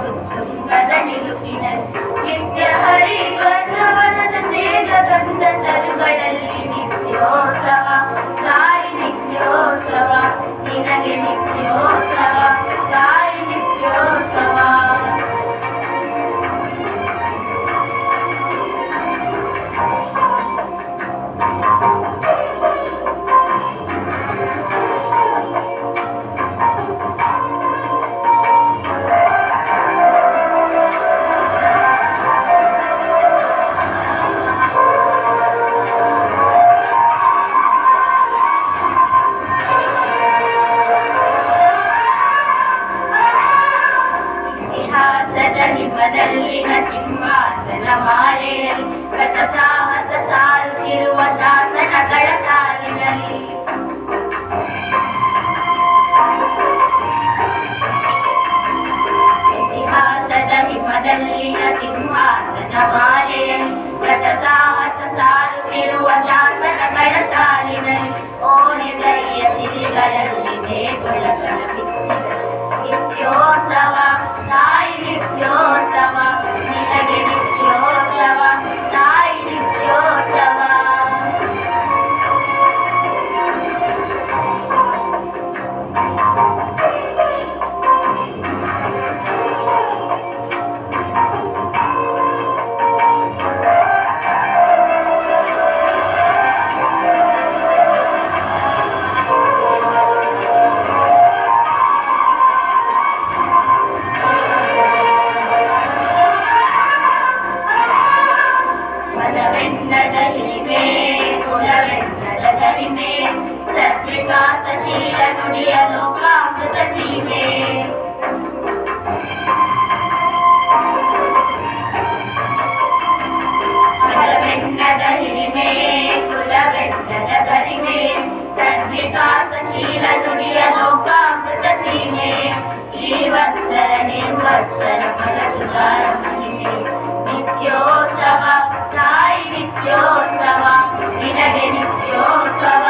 ಉತ್ತುಂಗದ ನಿಲುಕಿನಲ್ಲಿ ನಿತ್ಯ ಹರಿವರ್ಣವನದ ತೇಜ ಗಂಧ ತರುಗಳಲ್ಲಿ ನಿತ್ಯೋತ್ಸವ ತಾಯಿ ನಿತ್ಯೋತ್ಸವ ನಿನಗೆ ನಿತ್ಯೋತ್ಸವ ತಾಯಿ ನಿತ್ಯೋತ್ಸವ ಹಿಮದಲ್ಲಿನ ಸಿಂಹಾಸನ ಮಾಲೆಯಲ್ಲಿ ಗತ ಸಾಹಸ ಸಾರುತ್ತಿರುವ ಶಾಸನಗಳ ಸಾಲಿನಲ್ಲಿ ಇತಿಹಾಸದ ಹಿಮದಲ್ಲಿನ ಸಿಂಹಾಸನ ಮಾಲೆಯಲ್ಲಿ ಗತ ಸಾಹಸ ಸಾರುತ್ತಿರುವ ಶಾಸನಗಳ ಸಾಲಿನಲ್ಲಿ ಓನೆಗರಿಯ ಸಿರಿಗಳಲ್ಲಿ ದೇಗುಲಗಳ ನಿತ್ಯೋತ್ಸವ ತಾಯಿ ನಿತ್ಯೋತ್ಸವ ನಿನಗೆ ನಿತ್ಯೋತ್ಸವ ತಾಯಿ ನಿತ್ಯೋತ್ಸವ ಸತ್ವಿಕಾಸಶೀಲ ನುಡಿಯ ಲೋಕಾಮೃತ ಸೀಮೆ ಕುಲವೆನ್ನದ ಹಿರಿಮೆ ಕುಲವೆನ್ನದ ಗರಿಮೆ ಸದ್ವಿಕಾಸಶೀಲ ನುಡಿಯ ಲೋಕಾಮೃತ ಸೀಮೆ ಈ ವತ್ಸರ ನಿರ್ವತ್ಸರ ಫಲದುದಾರ ಮಹಿಮೆ ನಿತ್ಯೋತ್ಸವ ತಾಯಿ ನಿತ್ಯೋತ್ಸವ ನಿನಗೆ ನಿತ್ಯೋತ್ಸವ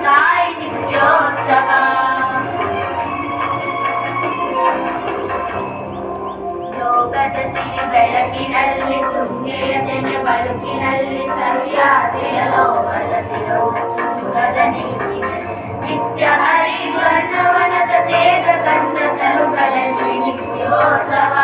ತಾಯಿ ನಿತ್ಯೋತ್ಸವ ಯೋಗದ ಸಿರಿ ಬೆಳಕಿನಲ್ಲಿ ತುಂಗೆಯ ತೆನೆ ಬಳುಕಿನಲ್ಲಿ ಸಹ್ಯಾದ್ರಿಯ ಲೋಕದ ತಿರುವುತ್ತುಂಗದ ನಿಲುಕಿನಲ್ಲಿ ನಿತ್ಯ ಹರಿವರ್ಣವನದ ತೇಜ ಕಂಡ ತರುಗಳಲ್ಲಿ ನಿತ್ಯೋತ್ಸವ